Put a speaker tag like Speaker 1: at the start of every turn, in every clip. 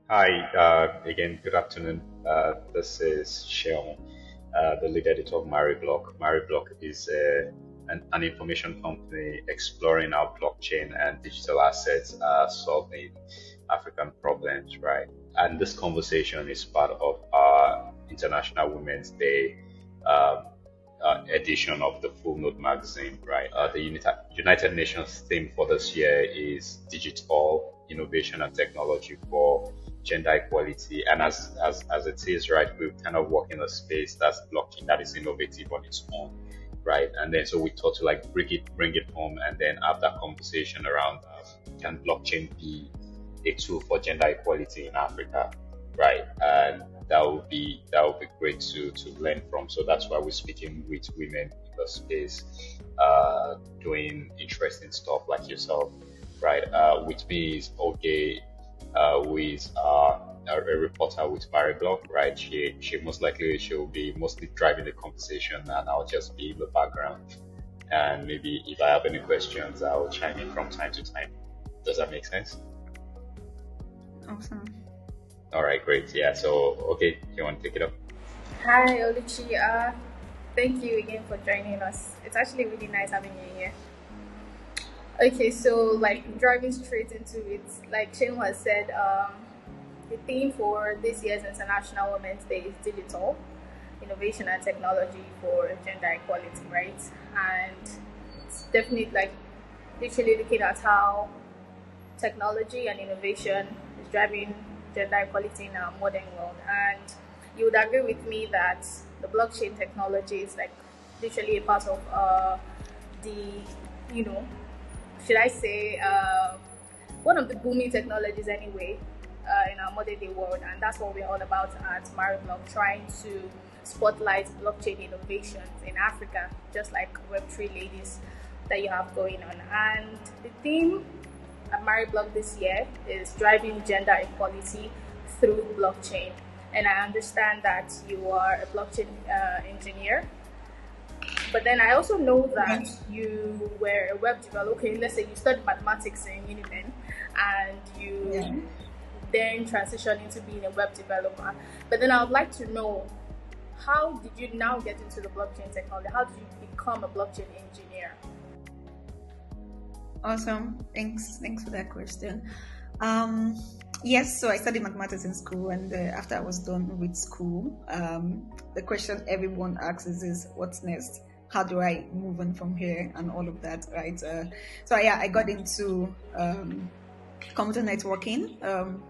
Speaker 1: Hi, again, good afternoon. This is Sheon, the lead editor of Mariblock. Mariblock is an information company exploring how blockchain and digital assets are solving African problems, right? And this conversation is part of our International Women's Day um, edition of the Full Note magazine, right? The United Nations theme for this year is digital innovation and technology for gender equality. And as it is, right, we kind of work in a space that's blockchain that is innovative on its own, right? And then so we thought to like bring it home and then have that conversation around can blockchain be a tool for gender equality in Africa, right? And that would be great to learn from. So that's why we're speaking with women in the space, doing interesting stuff like yourself, right? With me is Oge, who is a reporter with Barry Blog, right? She most likely she'll be mostly driving the conversation, and I'll just be in the background. And maybe if I have any questions, I'll chime in from time to time. Does that make sense?
Speaker 2: Awesome.
Speaker 1: All right, great. Yeah. So, okay, you want to take it up?
Speaker 3: Hi, Oluchi. Thank you again for joining us. It's actually really nice having you here. Okay, so like driving straight into it, like Shane has said, the theme for this year's International Women's Day is digital innovation and technology for gender equality, right? And it's definitely like literally looking at how technology and innovation is driving gender equality in our modern world. And you would agree with me that the blockchain technology is like literally a part of the, you know, should I say, one of the booming technologies anyway in our modern day world. And that's what we're all about at Mariblock, trying to spotlight blockchain innovations in Africa, just like Web3 ladies that you have going on. And the theme at Mariblock this year is driving gender equality through blockchain. And I understand that you are a blockchain engineer, but then I also know that you were a web developer. Okay, let's say you studied mathematics in Univen, and
Speaker 2: Yeah.
Speaker 3: you then transitioned into being a web developer. But then I would like to know, how did you now get into the blockchain technology? How did you become a blockchain engineer?
Speaker 2: Awesome. Thanks for that question. Um, yes, so I studied mathematics in school, and after I was done with school, the question everyone asks is what's next? How do I move on from here and all of that, right? So yeah, I got into computer networking,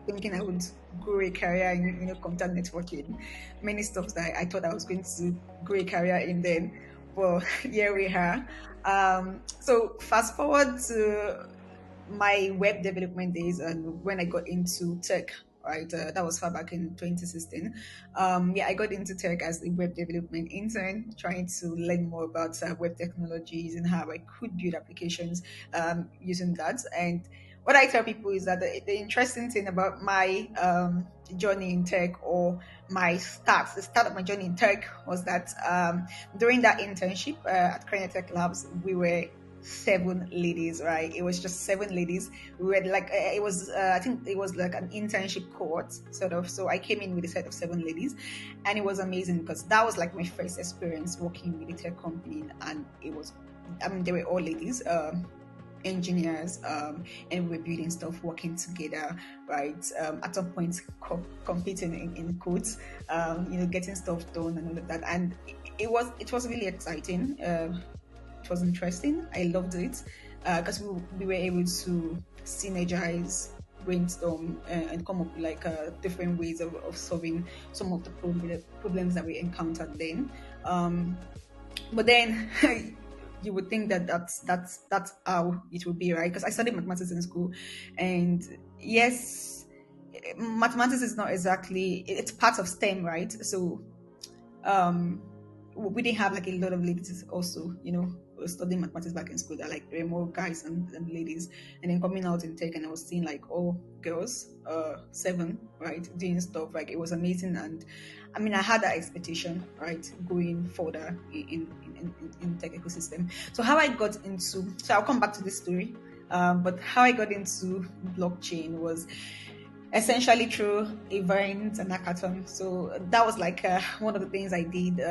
Speaker 2: thinking I would grow a career in computer networking. Many stuff that I thought I was going to grow a career in then. Well, here we are. So fast forward to my web development days and when I got into tech. Right, that was far back in 2016. Yeah, I got into tech as a web development intern, trying to learn more about web technologies and how I could build applications using that. And what I tell people is that the interesting thing about my journey in tech, or the start of my journey in tech, was that during that internship at Korean Tech Labs, we were seven ladies, right? It was just seven ladies. We were like, it was, I think it was like an internship cohort, sort of. So I came in with a set of seven ladies, and it was amazing because that was like my first experience working with a tech company, and it was, I mean, they were all ladies. Engineers, and we were building stuff, working together, right? At some point competing in codes, getting stuff done and all of that. And it was really exciting. It was interesting. I loved it because we were able to synergize, brainstorm, and come up with like different ways of solving some of the problems that we encountered then. But then you would think that that's how it would be, right? Because I studied mathematics in school, and yes, mathematics is not exactly, it's part of STEM, right? So um we didn't have like a lot of ladies also, studying mathematics back in school. That like there were more guys and ladies, and then coming out in tech, and I was seeing like all girls, seven, right, doing stuff. Like it was amazing. And I mean, I had that expectation, right, going further in tech ecosystem. So how I got into, so I'll come back to this story. But how I got into blockchain was, essentially through events and hackathon. So that was like one of the things I did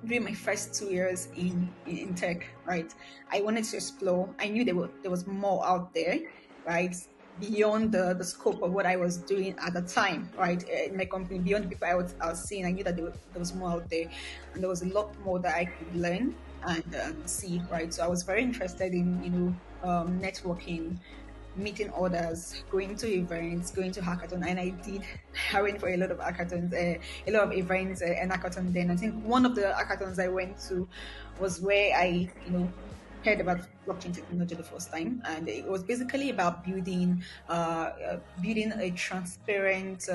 Speaker 2: during my first 2 years in tech, right? I wanted to explore. I knew there was more out there, right? Beyond the scope of what I was doing at the time, right? In my company, beyond the people I was seeing, I knew that there was more out there, and there was a lot more that I could learn and see, right? So I was very interested in, networking, meeting others, going to events, going to hackathon, and I did. I went for a lot of hackathons, a lot of events, and hackathon. Then I think one of the hackathons I went to was where I, heard about blockchain technology the first time, and it was basically about building a transparent.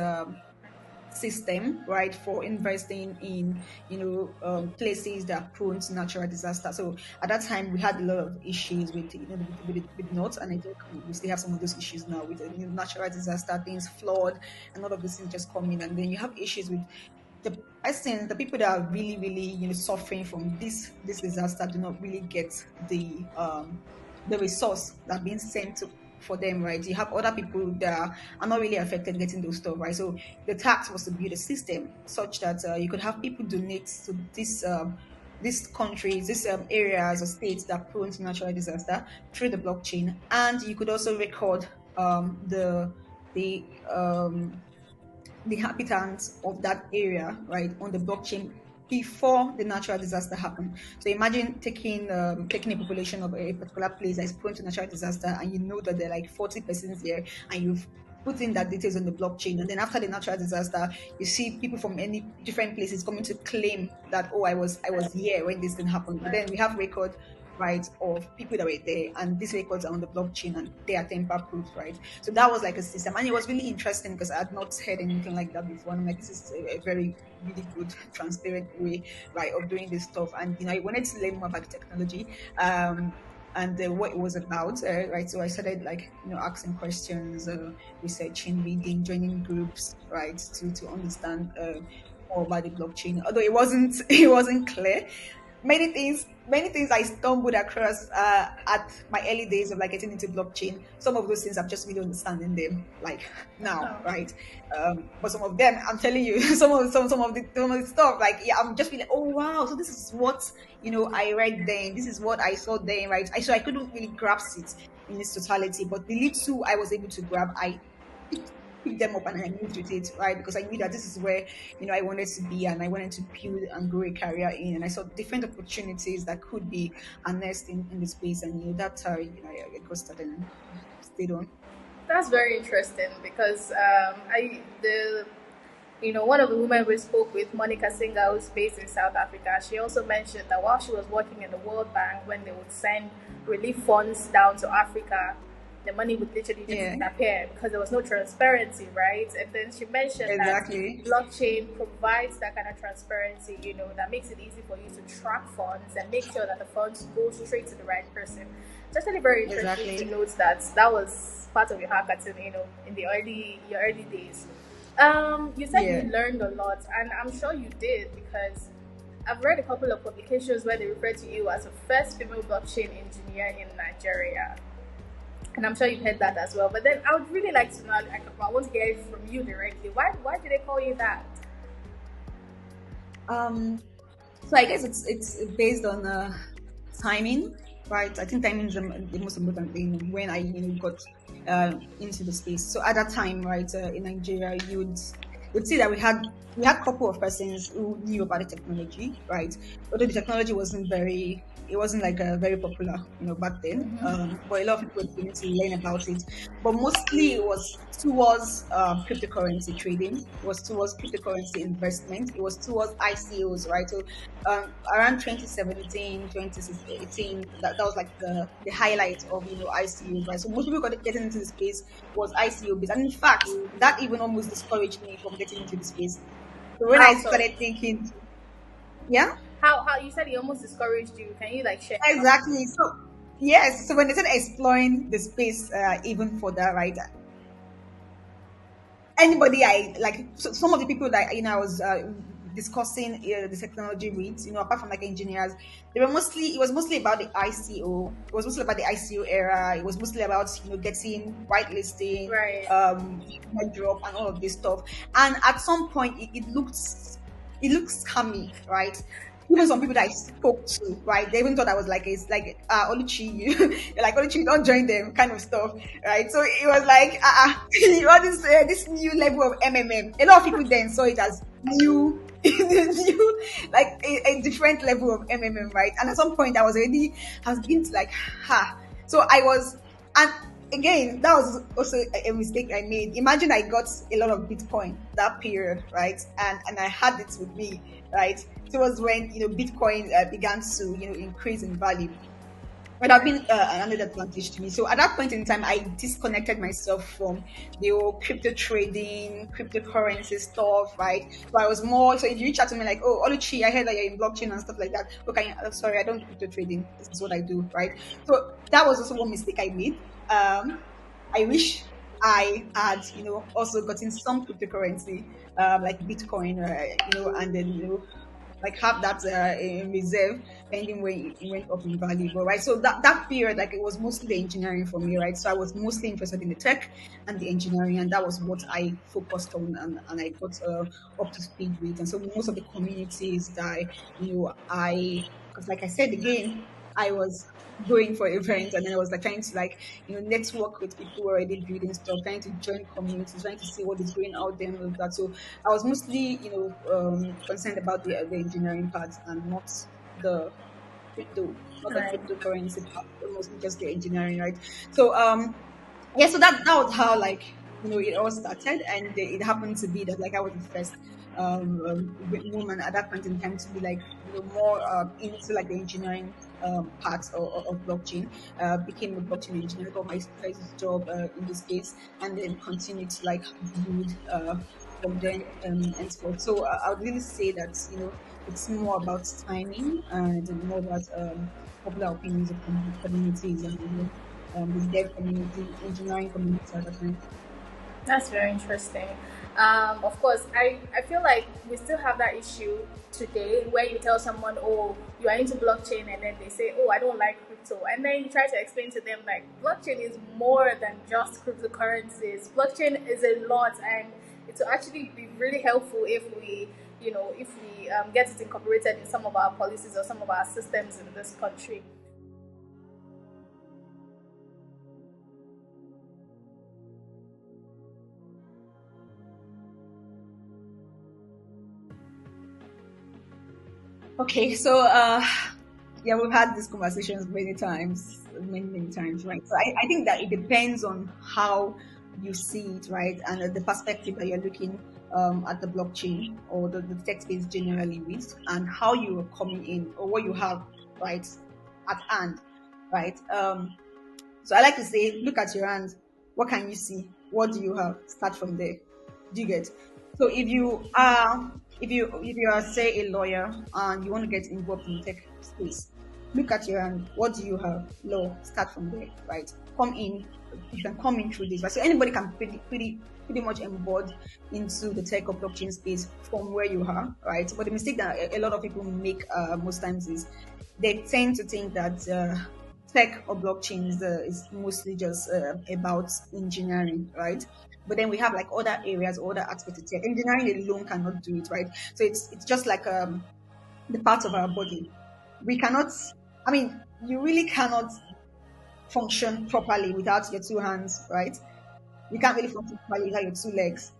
Speaker 2: System, right, for investing in places that are prone to natural disaster. So at that time we had a lot of issues with with notes, and I think we still have some of those issues now with natural disaster things, flood, and all of these things just come in, and then you have issues with the person, the people that are really, really, suffering from this disaster do not really get the resource that being sent to for them, right? You have other people that are not really affected getting those stuff, right? So the task was to build a system such that you could have people donate to these countries, these areas or states that are prone to natural disaster through the blockchain, and you could also record the the inhabitants of that area, right, on the blockchain before the natural disaster happened. So imagine taking a population of a particular place that is prone to natural disaster, and you know that there are like 40 persons there, and you've put in that details on the blockchain, and then after the natural disaster, you see people from any different places coming to claim that, oh, I was here when this thing happened. But then we have record, right, of people that were there, and these records are on the blockchain and they are tamper proof, right? So that was like a system, and it was really interesting because I had not heard anything like that before. And I'm like, this is a very really good, transparent way, right, of doing this stuff. And I wanted to learn more about the technology, and what it was about, right? So I started like asking questions, researching, reading, joining groups, right, to understand more about the blockchain. Although it wasn't it wasn't clear, many things I stumbled across at my early days of like getting into blockchain. Some of those things I'm just really understanding them like now, right? But some of them, I'm telling you, some of the stuff, like, yeah, I'm just feeling, oh wow, so this is what I read then, this is what I saw then, right? So I couldn't really grasp it in its totality, but the little I was able to grab, I picked them up and I moved with it, right? Because I knew that this is where I wanted to be, and I wanted to build and grow a career in, and I saw different opportunities that could be harnessed in the space, and that's how I got started and stayed on.
Speaker 3: That's very interesting because one of the women we spoke with, Monica Singer, who's based in South Africa, she also mentioned that while she was working in the World Bank, when they would send relief funds down to Africa, the money would literally just disappear because there was no transparency, right? And then she mentioned
Speaker 2: Exactly.
Speaker 3: that blockchain provides that kind of transparency, that makes it easy for you to track funds and make sure that the funds go straight to the right person. It's actually very interesting
Speaker 2: Exactly.
Speaker 3: to note that was part of your hackathon, in your early days. You said
Speaker 2: Yeah.
Speaker 3: you learned a lot, and I'm sure you did because I've read a couple of publications where they refer to you as the first female blockchain engineer in Nigeria. And I'm sure you've heard that as well. But then I would really like to know, like, I want to hear it from you directly. Why did they call you that?
Speaker 2: um so I guess it's based on timing, right? I think timing is the most important thing when I got into the space. So at that time, right, in Nigeria, you'd see that we had a couple of persons who knew about the technology, right? Although the technology it wasn't like very popular, back then. But a lot of people were beginning to learn about it. But mostly it was towards cryptocurrency trading. It was towards cryptocurrency investment. It was towards ICOs, right? So around 2017, 2018, that was like the highlight of ICOs, right? So most people got getting into the space was ICO based, and in fact, that even almost discouraged me from getting into the space. So when
Speaker 3: How
Speaker 2: I
Speaker 3: so?
Speaker 2: started thinking, yeah,
Speaker 3: How you said it almost discouraged you? Can you like share?
Speaker 2: exactly. So yes, so when they started exploring the space even further, right? Anybody I like, so some of the people that I was discussing the technology with, apart from like engineers, it was mostly about the ICO. It was mostly about the ICO era. It was mostly about, getting whitelisting,
Speaker 3: Right.
Speaker 2: drop and all of this stuff. And at some point, it looks scammy, right? Even some people that I spoke to, right, they even thought I was like, it's like, Oluchi, you're like, Oluchi, don't join them, kind of stuff, right? So it was like, all this new level of MMM. A lot of people then saw it as new, new, like a different level of MMM, right? And at some point, I was beginning to like, ha. So I was, and again, that was also a mistake I made. Imagine I got a lot of Bitcoin that period, right? And I had it with me, right? So it was when, Bitcoin began to, increase in value. Would have been another advantage to me. So at that point in time, I disconnected myself from the whole crypto trading, cryptocurrency stuff, right? So I was more. So if you reach out to me like, oh, Oluchi, I heard that you're in blockchain and stuff like that. Okay, sorry, I don't do crypto trading. This is what I do, right? So that was also one mistake I made. I wish I had, also gotten some cryptocurrency, like Bitcoin, and then, like have that in reserve pending when it went up in value. But right, so that period, like it was mostly the engineering for me, right? So I was mostly interested in the tech and the engineering, and that was what I focused on, and I got up to speed with. And so most of the communities that because like I said again, I was going for events, and then I was like trying to like network with people who are already building stuff, trying to join communities, trying to see what is going out there and all of that. So I was mostly, concerned about the engineering part and not the crypto, not the
Speaker 3: Right.
Speaker 2: cryptocurrency part, but mostly just the engineering, right? So yeah, so that was how like it all started, and it happened to be that like I was the first woman at that point in time to be like more into like the engineering part of blockchain. Became a blockchain engineer, got my first job in this case, and then continued to like build from then and so forth. So I would really say that it's more about timing and more about popular opinions of communities and the dev community, engineering community at that time.
Speaker 3: That's very interesting. Of course, I feel like we still have that issue today where you tell someone, oh, you are into blockchain, and then they say, oh, I don't like crypto. And then you try to explain to them, like, blockchain is more than just cryptocurrencies. Blockchain is a lot, and it will actually be really helpful if we, get it incorporated in some of our policies or some of our systems in this country.
Speaker 2: Okay, so yeah, we've had these conversations many times, right? So I think that it depends on how you see it, right, and the perspective that you're looking at the blockchain or the tech space generally with, and how you are coming in or what you have right at hand, right? So I like to say, look at your hand. What can you see? What do you have? Start from there. Do you get? So if you are say a lawyer and you want to get involved in tech space, look at your hand. What do you have? Law. Start from there, right? Come in. You can come in through this, right? So anybody can pretty much embed into the tech or blockchain space from where you are, right? But the mistake that a lot of people make most times is they tend to think that tech or blockchain is mostly just about engineering, right? But then we have like other areas, other aspects of tech. Engineering alone cannot do it, right? So it's just like the parts of our body. We cannot. I mean, you really cannot function properly without your two hands, right? You can't really function properly without your two legs.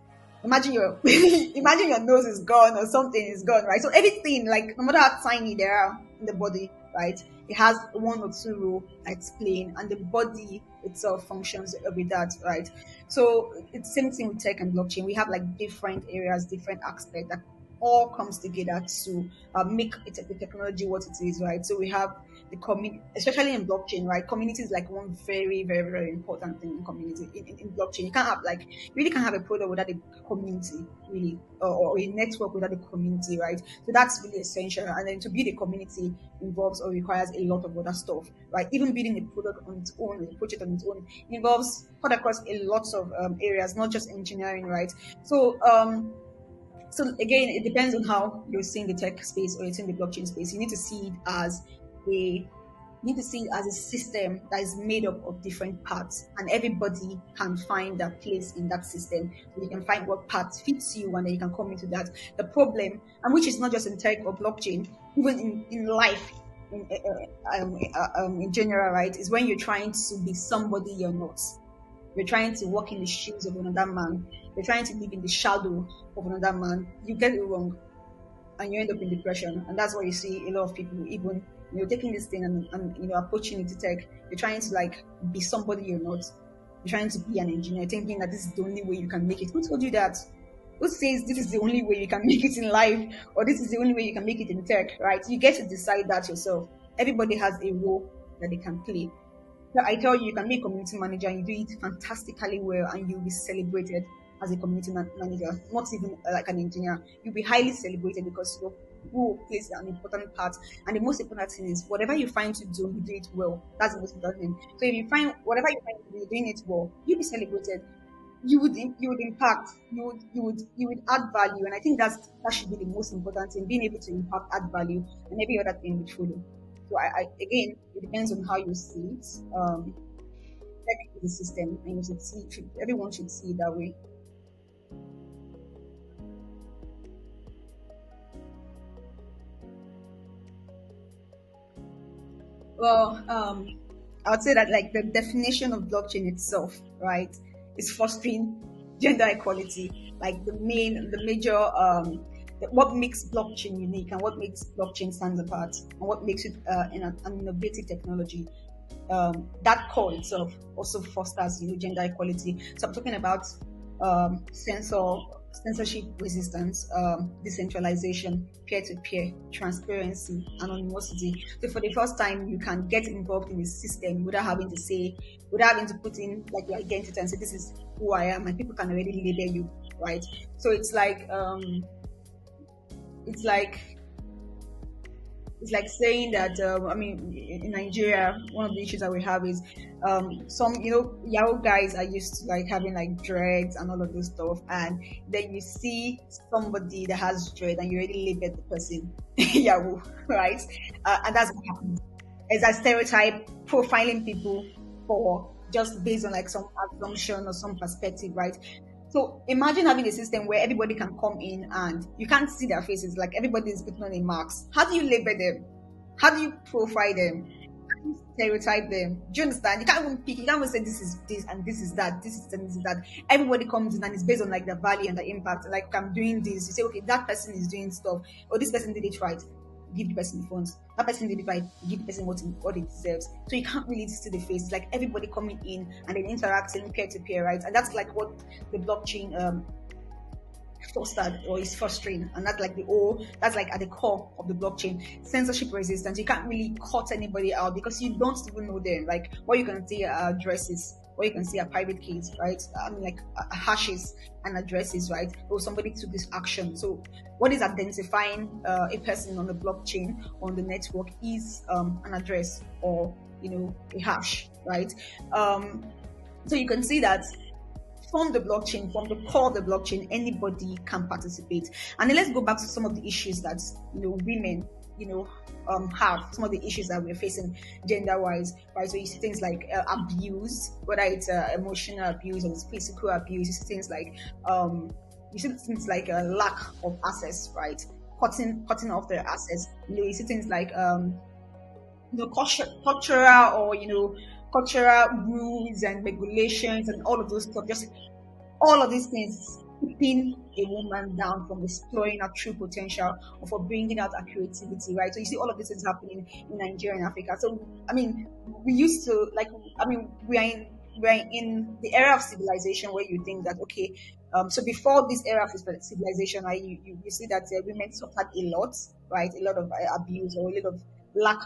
Speaker 2: Imagine your imagine your nose is gone or something is gone, right? So everything, like no matter how tiny they are in the body, right? It has one or two row that's plain, and the body itself functions with that, right? So it's same thing with tech and blockchain. We have like different areas, different aspects that all comes together to make the technology what it is, right? So we have the community, especially in blockchain, right? Community is like one very important thing in community. In blockchain, you can't have like you really can't have a product without a community, really, or a network without a community, right? So that's really essential. And then to build a community involves or requires a lot of other stuff, right? Even building a product on its own, a project on its own, involves cut across a lot of areas, not just engineering, right? So So again, it depends on how you're seeing the tech space or you're seeing the blockchain space. You need to see it as a system that is made up of different parts, and everybody can find their place in that system. So you can find what part fits you, and then you can come into that. The problem, and which is not just in tech or blockchain, even in life, in general, right, is when you're trying to be somebody you're not. You're trying to walk in the shoes of another man. You're trying to live in the shadow of another man. You get it wrong, and you end up in depression. And that's why you see a lot of people, even taking this thing and approaching it to tech. You're trying to like be somebody you're not. You're trying to be an engineer, thinking that this is the only way you can make it. Who told you that? Who says this is the only way you can make it in life, or this is the only way you can make it in tech? Right? You get to decide that yourself. Everybody has a role that they can play. So I tell you, you can be a community manager and you do it fantastically well, and you'll be celebrated as a community manager, not even like an engineer. You'll be highly celebrated because your role plays an important part. And the most important thing is whatever you find to do, you do it well. That's the most important thing. So if you find whatever you find to do, you're doing it well, you'll be celebrated. You would impact. You would add value, and I think that should be the most important thing. Being able to impact, add value, and every other thing would follow. So I again, it depends on how you see it. Tech is a system, and you everyone should see it that way. Well, I would say that like the definition of blockchain itself, right, is fostering gender equality. Like the major, what makes blockchain unique and what makes blockchain stand apart and what makes it an innovative technology. That core itself also fosters, gender equality. So I'm talking about censorship resistance, decentralization, peer-to-peer, transparency, anonymity. So for the first time, you can get involved in the system without having to put in like your identity and say this is who I am, and people can already label you, right? So it's like saying that in Nigeria, one of the issues that we have is some Yahoo guys are used to like having like dreads and all of this stuff, and then you see somebody that has dread and you already label the person Yahoo, right? And that's what happens. It's a stereotype profiling people for just based on like some assumption or some perspective, right? So imagine having a system where everybody can come in and you can't see their faces, like everybody is putting on a mask. How do you label them? How do you profile them? How do you stereotype them? Do you understand? You can't even pick, you can't even say this is this and this is that, this is and this is that. Everybody comes in and it's based on like the value and the impact. Like I'm doing this, you say, okay, that person is doing stuff, or this person did it right. Give the person the funds. That person did it right. Give the person what it deserves. So you can't really see the face. It's like everybody coming in and then interacting peer to peer, right? And that's like what the blockchain fostered or is fostering, and that's like at the core of the blockchain. Censorship resistance. You can't really cut anybody out because you don't even know them. Like what you can see are addresses, what you can see are private keys, right? Like hashes and addresses, right? Or somebody took this action. So what is identifying a person on the blockchain, on the network, is an address or a hash, right? So you can see that from the blockchain, from the core of the blockchain, anybody can participate. And then let's go back to some of the issues that women have, some of the issues that we're facing gender-wise, right? So you see things like abuse, whether it's emotional abuse or it's physical abuse. You see things like a lack of access, right? Cutting off their access. You see things like cultural or cultural rules and regulations and all of those stuff. Just all of these things keeping a woman down from exploring her true potential or for bringing out her creativity, right? So you see all of these things happening in Nigeria and Africa. So we used to we are in the era of civilization where you think that okay, so before this era of civilization, you see that women suffered a lot, right? A lot of abuse or a lot of lack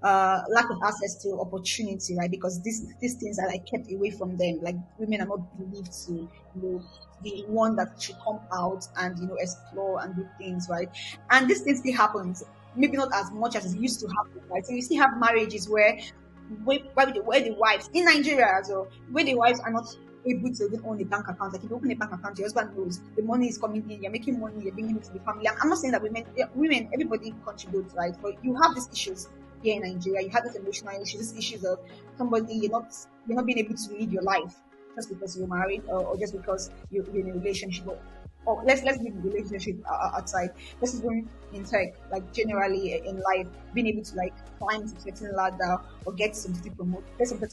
Speaker 2: lack of access to opportunity, right? Because these things are like kept away from them. Like women are not believed to, be one that should come out and explore and do things, right? And these things still happens, maybe not as much as it used to happen, right? So you still have marriages where the wives in Nigeria as well, where the wives are not able to even own a bank account. Like if you open a bank account, your husband knows the money is coming in, you're making money, you're bringing it to the family. I'm not saying that women, everybody contributes, right? But you have these issues here in Nigeria. You have these emotional issues, these issues of somebody you're not being able to live your life just because you're married, or just because you're in a relationship. Or let's leave the relationship outside. Let's even in tech, like generally in life, being able to like climb to a certain ladder or get some certain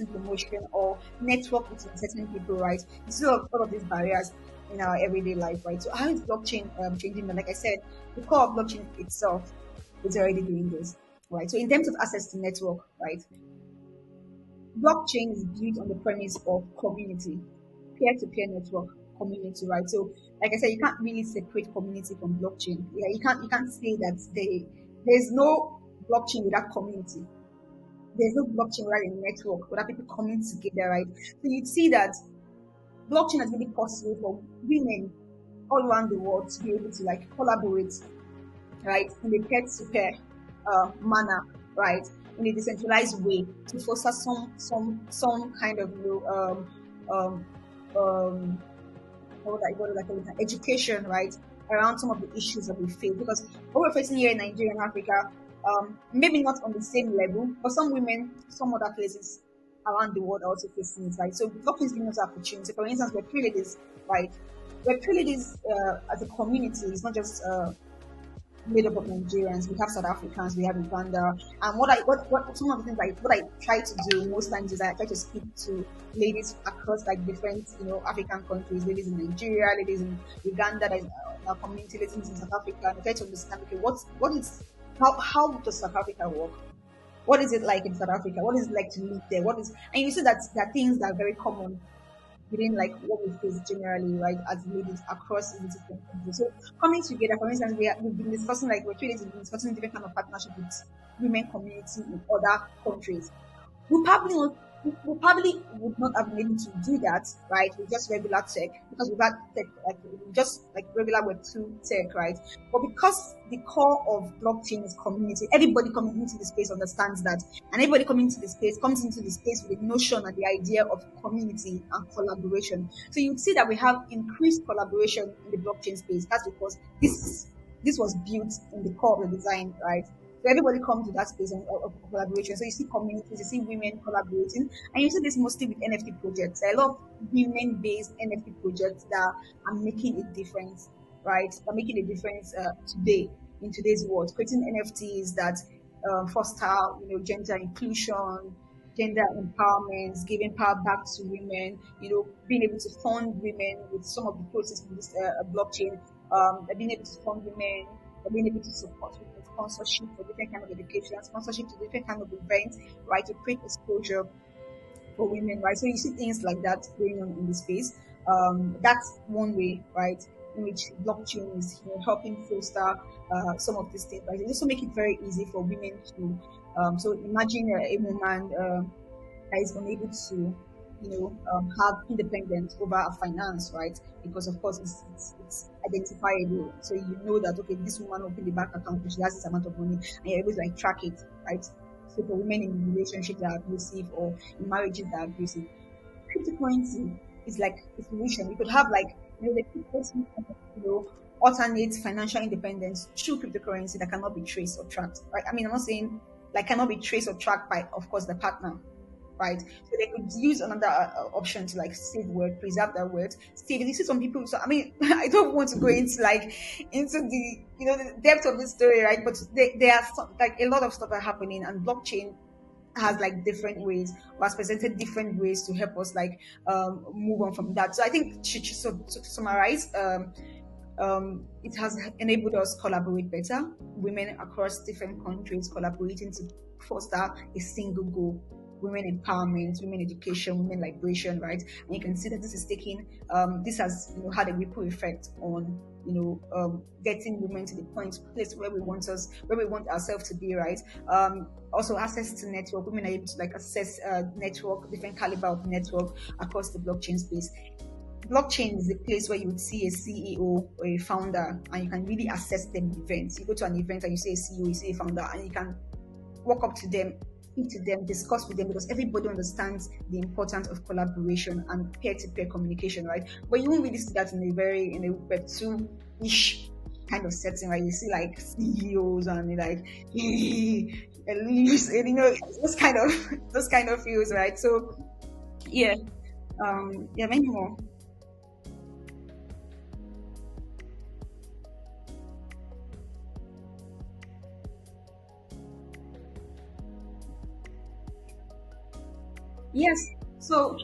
Speaker 2: promotion or network with some certain people, right? You see all of these barriers in our everyday life, right? So how is blockchain changing? Like I said, the core of blockchain itself is already doing this, right? So in terms of access to network, right? Blockchain is built on the premise of community, peer-to-peer network community, right? So, like I said, you can't really separate community from blockchain. Yeah, you can't say that there's no blockchain without community. There's no blockchain without a network, without people coming together, right? So you'd see that blockchain has made it possible for women all around the world to be able to like collaborate, right, in a peer-to-peer manner, right, in a decentralized way to foster some kind of what would I call it, education, right, around some of the issues that we face. Because what we're facing here in Nigeria and Africa, maybe not on the same level, but some women, some other places around the world are also facing it, right? So blockchain is giving us opportunity. For instance, Web3 ladies, right? Web3 ladies as a community is not just made up of Nigerians. We have South Africans, we have Uganda, and what some of the things what I try to do most times is I try to speak to ladies across like different African countries, ladies in Nigeria, ladies in Uganda, that is our community, ladies in South Africa, and I try to understand how does South Africa work? What is it like in South Africa? What is it like to live there? And you see that there are things that are very common within like what we face generally, right, as ladies across the different countries. So coming together, for instance, we've been discussing like we're discussing different kind of partnership with women community in other countries. We probably would not have been able to do that, right, with just regular tech, because we've had tech like just like regular Web2 tech, right? But because the core of blockchain is community, everybody coming into the space understands that, and everybody coming into the space comes into the space with the notion and the idea of community and collaboration. So you would see that we have increased collaboration in the blockchain space. That's because this was built in the core of the design, right? So everybody comes to that space of collaboration. So you see communities, you see women collaborating, and you see this mostly with NFT projects. There are a lot of women-based NFT projects that are making a difference, right? Are making a difference today in today's world, creating NFTs that foster, gender inclusion, gender empowerment, giving power back to women, being able to fund women with some of the process of this blockchain, being able to fund women, being able to support with sponsorship for different kind of education, sponsorship to different kind of events, right, to create exposure for women, right? So you see things like that going on in the space. That's one way, right, in which blockchain is helping foster some of these things, right? It also make it very easy for women to. So imagine a woman that is unable to, have independence over her finance, right? Because of course it's identifiable. So you know that okay, this woman opened the bank account and she has this amount of money, and you're able to like track it, right? So for women in relationships that are abusive or in marriages that are abusive, cryptocurrency is like a solution. We could have like the person, alternate financial independence through cryptocurrency that cannot be traced or tracked, right? I mean, I'm not saying like cannot be traced or tracked by, of course, the partner, right? So they could use another option to like save word, preserve their words. Still, you see some people. So I mean, I don't want to go into the the depth of this story, right? But there are like a lot of stuff are happening, and blockchain has like different ways, or has presented different ways to help us like move on from that. So I think to summarize, it has enabled us collaborate better. Women across different countries collaborating to foster a single goal: women empowerment, women education, women liberation, right? And you can see that this is taking, this has had a ripple effect on getting women to the place where we want ourselves to be, right? Also access to network. Women are able to like access network, different caliber of network across the blockchain space. Blockchain is a place where you would see a CEO or a founder, and you can really assess them in events. You go to an event and you see a CEO, you see a founder, and you can walk up to them speak to them, discuss with them, because everybody understands the importance of collaboration and peer-to-peer communication, right? But you won't really see that in a Web2-ish kind of setting, right? You see like CEOs and like and those kind of views, right? So yeah, yeah, many more. Yes. So,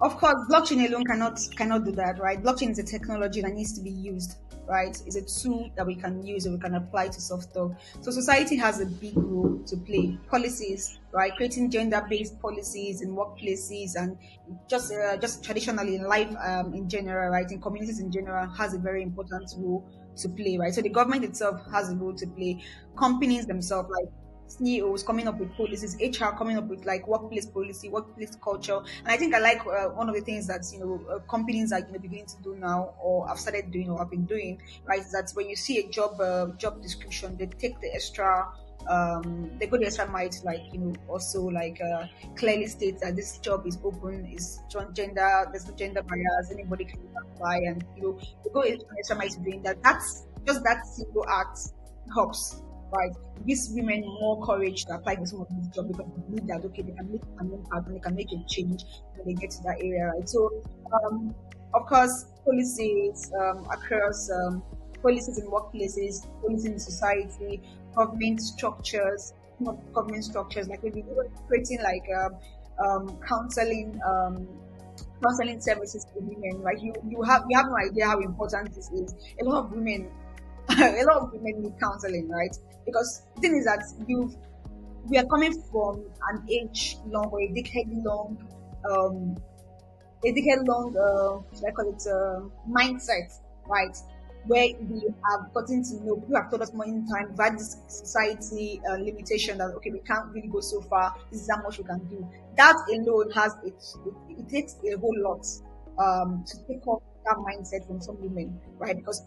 Speaker 2: of course, blockchain alone cannot do that, right? Blockchain is a technology that needs to be used, right? It's a tool that we can use and we can apply to solve stuff. So, society has a big role to play. Policies, right? Creating gender-based policies in workplaces and just traditionally in life in general, right? In communities in general, has a very important role to play, right? So, the government itself has a role to play. Companies themselves, like CEOs coming up with policies, HR coming up with like workplace policy, workplace culture. And I think I like one of the things that companies are beginning to do now, or have started doing, or have been doing, right? Is that when you see a job description, they take the extra. They go the extra mile to also clearly state that this job is open, is gender, there's no gender bias, anybody can apply, and they go an extra mile to doing that. That's just that single act helps, right? It gives women more courage to apply for some of these jobs because they believe that okay, they can make an impact and they can make a change when they get to that area, right? So, of course, policies across policies in workplaces, policies in society, government structures, not government structures like maybe creating like counseling. Counseling services for women, right? You have no idea how important this is. A lot of women a lot of women need counseling, right? Because the thing is that we are coming from an age long or um, a decade long, should I call it, mindset, right? Where we have gotten to know, people have told us more in time, that this society limitation that, okay, we can't really go so far, this is how much we can do. That alone it takes a whole lot to take off that mindset from some women, right? Because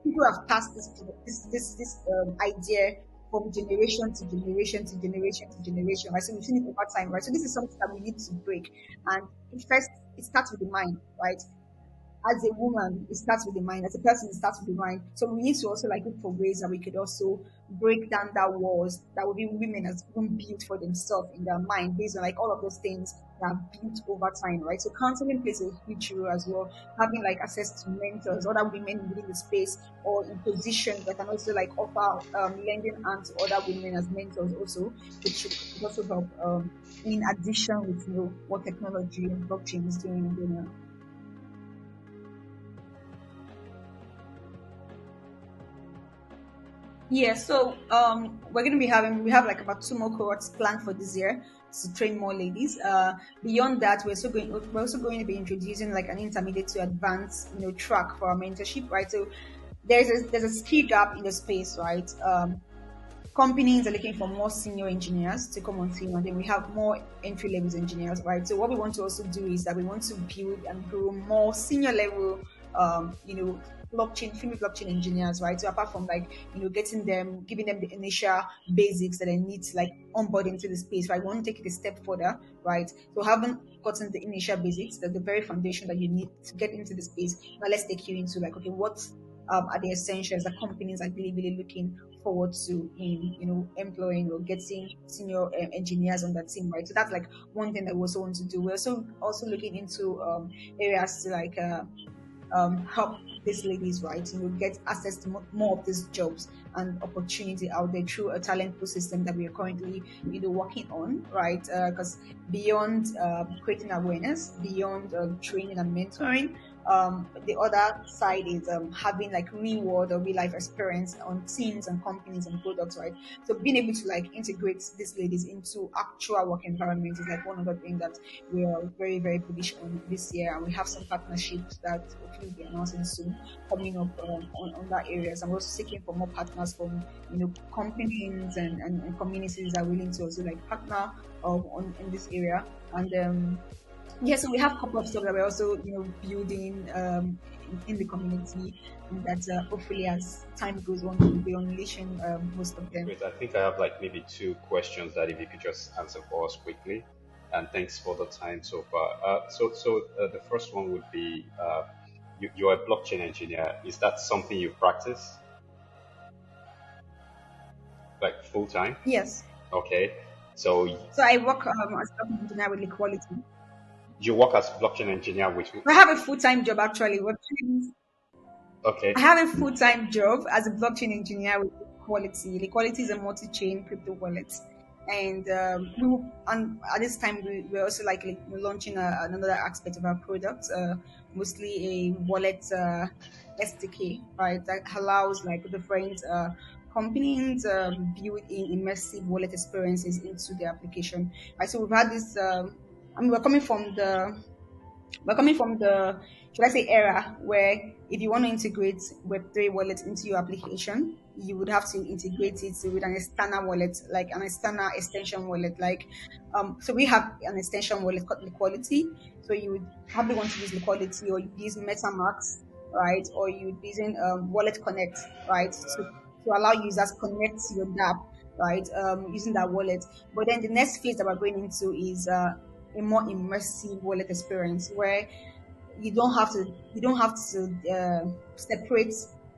Speaker 2: people have passed this idea from generation to generation to generation to generation, right? So we've seen it over time, right? So this is something that we need to break. And it starts with the mind, right? As a woman, it starts with the mind. As a person, it starts with the mind. So we need to also like look for ways that we could also break down that walls that will be women has been built for themselves in their mind based on like all of those things that are built over time, right? So counseling plays a huge role as well. Having like access to mentors, other women within the space or in positions that can also like offer lending hand to other women as mentors also, which should also help in addition with what technology and blockchain is doing in general. Yeah, so we have like about two more cohorts planned for this year to train more ladies. Beyond that, we're also going to be introducing like an intermediate to advanced track for our mentorship, right? So there's a skill gap in the space, right? Companies are looking for more senior engineers to come on team, and then we have more entry level engineers, right? So what we want to also do is that we want to build and grow more senior level, female blockchain engineers, right? So apart from like giving them the initial basics that they need to like onboard into the space, right? We want to take it a step further, right? So having gotten the initial basics, that's the very foundation that you need to get into the space. Now let's take you into like, okay, what are the essentials that companies are really, really looking forward to in employing or getting senior engineers on that team, right? So that's like one thing that we also want to do. We're also looking into areas to like help these ladies, right? Get access to more of these jobs and opportunity out there through a talent pool system that we are currently working on, right? Because beyond creating awareness, beyond training and mentoring, the other side is having like real world or real life experience on teams and companies and products, right? So being able to like integrate these ladies into actual work environment is like one of the things that we are very, very bullish on this year, and we have some partnerships that hopefully will be announcing soon coming up on that areas. And we're also seeking for more partners from companies and communities that are willing to also like partner on in this area. And yeah, so we have a couple of stuff that we're also building in the community, and that hopefully as time goes on, we'll be unleashing most of them.
Speaker 1: Great. I think I have like maybe two questions that if you could just answer for us quickly. And thanks for the time so far. So the first one would be you're a blockchain engineer. Is that something you practice like full time?
Speaker 2: Yes.
Speaker 1: Okay. So
Speaker 2: So I work as a blockchain engineer with Equality.
Speaker 1: you work as blockchain engineer with
Speaker 2: I have a full-time job actually.
Speaker 1: okay.
Speaker 2: I have a full-time job as a blockchain engineer with Equality. Equality is a multi-chain crypto wallet, and and at this time we're also like launching another aspect of our product, mostly a wallet SDK, right? That allows like different companies build in immersive wallet experiences into the application. Right, so we've had this. I mean, we're coming from the, should I say, era where if you want to integrate Web3 wallet into your application, you would have to integrate it with an external wallet, like an external extension wallet. So we have an extension wallet called Liquidity. So you would probably want to use Liquidity, or you use MetaMask, right? Or you'd be using Wallet Connect, right? To allow users connect to your app, right? Using that wallet. But then the next phase that we're going into is a more immersive wallet experience where you don't have to separate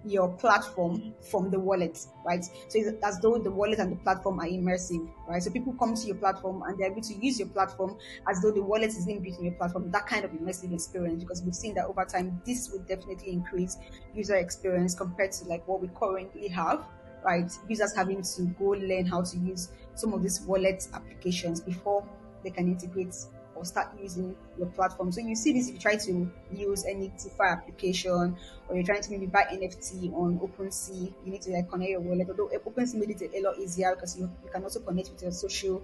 Speaker 2: your platform from the wallet, right? So it's as though the wallet and the platform are immersive, right? So people come to your platform and they're able to use your platform as though the wallet is inbuilt in your platform. That kind of immersive experience, because we've seen that over time, this will definitely increase user experience compared to like what we currently have, right? Users having to go learn how to use some of these wallet applications before they can integrate or start using your platform. So you see this if you try to use any DeFi application, or you're trying to maybe buy NFT on OpenSea, you need to like connect your wallet. Although OpenSea made it a lot easier because you can also connect with your social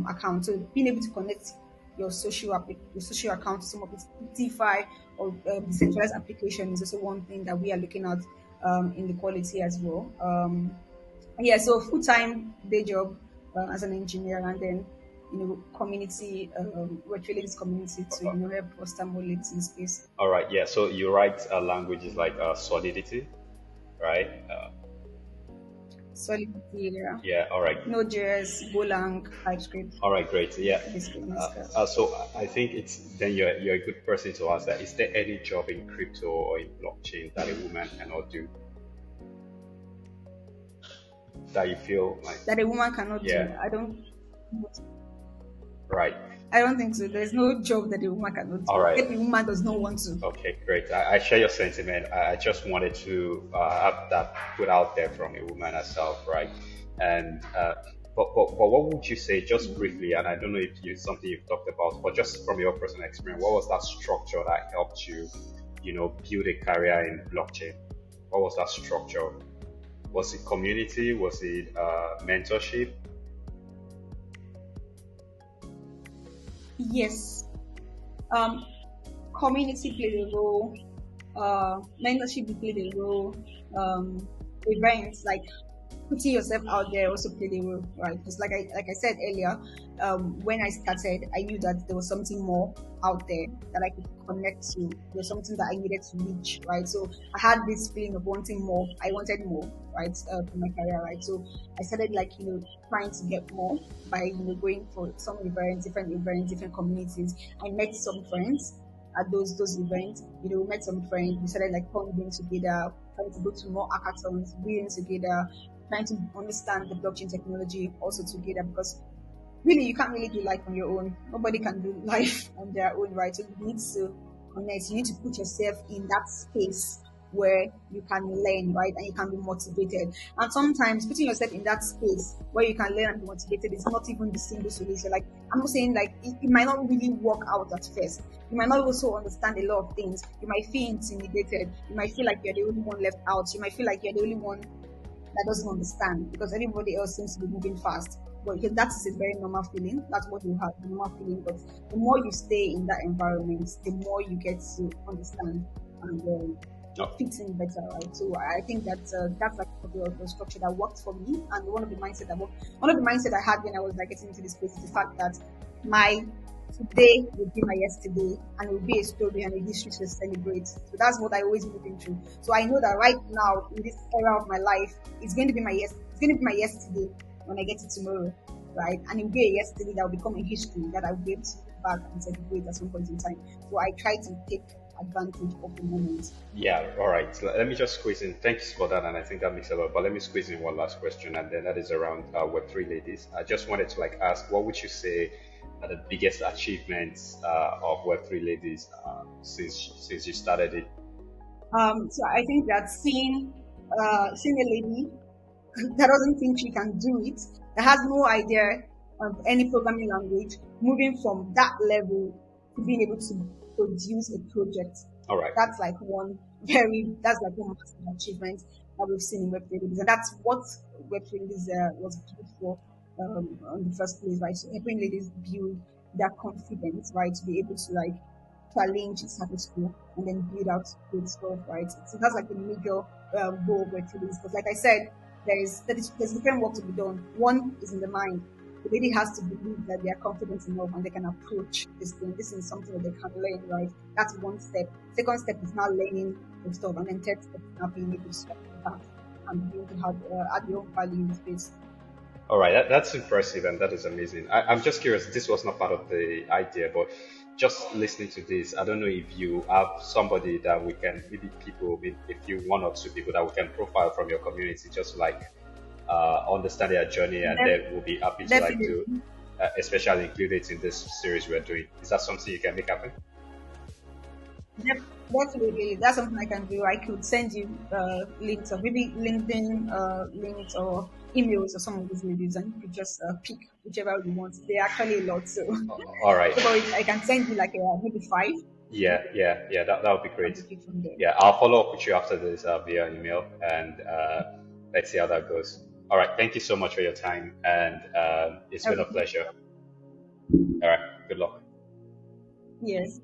Speaker 2: account. So being able to connect your social account to some of these DeFi or decentralized application is also one thing that we are looking at in the quality as well. So full-time day job as an engineer, and then community, we're training this community to help foster more leads in space.
Speaker 1: All right. Yeah. So you write languages like Solidity, right?
Speaker 2: Solidity, yeah.
Speaker 1: Yeah. All right.
Speaker 2: Node.js, Golang, TypeScript.
Speaker 1: All right. Great. Yeah. So I think you're a good person to ask that. Is there any job in crypto or in blockchain that a woman cannot do? That you feel like
Speaker 2: that a woman cannot do? I don't.
Speaker 1: Right.
Speaker 2: I don't think so. There's no job that a woman cannot do.
Speaker 1: All right.
Speaker 2: If a woman does not want to.
Speaker 1: Okay, great. I share your sentiment. I just wanted to have that put out there from a woman herself, right? And but what would you say, just briefly? And I don't know if it's something you've talked about, but just from your personal experience, what was that structure that helped you, build a career in blockchain? What was that structure? Was it community? Was it mentorship?
Speaker 2: Yes. Community played a role. Mentorship played a role. Events like putting yourself out there also played a role, right? Because like I said earlier, when I started, I knew that there was something more out there that I could connect to. There's something that I needed to reach, right? So I had this feeling of wanting more. I wanted more, right, for my career, right? So I started trying to get more by going for some events, different communities. I met some friends at those events. We met some friends. We started bonding together, trying to go to more hackathons, reading together, trying to understand the blockchain technology also together, because really you can't really do life on your own. Nobody can do life on their own, right? So you need to connect. You need to put yourself in that space where you can learn, right? And you can be motivated. And sometimes putting yourself in that space where you can learn and be motivated is not even the single solution. I'm not saying it might not really work out at first. You might not also understand a lot of things. You might feel intimidated. You might feel like you're the only one left out. You might feel like you're the only one that doesn't understand because everybody else seems to be moving fast. But that is a very normal feeling. That's what you have, the normal feeling. But the more you stay in that environment, the more you get to understand and fit in better, right? So I think that's the structure that worked for me, and one of the mindset I had when I was getting into this space is the fact that my today will be my yesterday, and it will be a story and a history to celebrate. So that's what I always move into. So I know that right now in this era of my life, it's going to be it's going to be my yesterday when I get it tomorrow, right? And it will be a yesterday that will become a history that I will be able to look back and celebrate at some point in time. So I try to take advantage of the moment.
Speaker 1: Yeah, all right. So let me just squeeze in. Thanks for that, and I think that makes a lot. But let me squeeze in one last question, and then that is around Web3 ladies. I just wanted to like ask, what would you say are the biggest achievements of Web3 ladies since you started it?
Speaker 2: So I think that seeing a lady that doesn't think she can do it, that has no idea of any programming language, moving from that level to being able to produce a project.
Speaker 1: All right.
Speaker 2: That's like one massive achievement that we've seen in Web3 ladies. And that's what Web3 ladies was built for in the first place, right? So helping ladies build their confidence, right? To be able to like challenge status quo and then build out good stuff, right? So that's like the major goal of Web3 ladies. Because like I said, there's different work to be done. One is in the mind. The lady has to believe that they are confident enough and they can approach this thing. This is something that they can learn, right? That's one step. Second step is now learning the stuff, and then third step is now being able to step back and be able to have add your own value in the space.
Speaker 1: All right, that's impressive and that is amazing. I'm just curious, this was not part of the idea, but just listening to this, I don't know if you have somebody that we can, maybe people, maybe a few, one or two people that we can profile from your community, just like understand their journey, and then we'll be happy to like do, especially include it in this series we're doing. Is that something you can make happen?
Speaker 2: Definitely, that's something I can do. I could send you links, or maybe LinkedIn links or emails or some of these ladies, and you could just pick whichever you want. They're actually a lot, so
Speaker 1: all right.
Speaker 2: So I can send you like maybe 5.
Speaker 1: Yeah, that would be great.
Speaker 2: From there.
Speaker 1: Yeah, I'll follow up with you after this via email, and let's see how that goes. All right, thank you so much for your time, and it's been a pleasure. All right, good luck.
Speaker 2: Yes.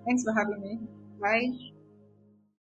Speaker 2: Thanks for having me. Bye.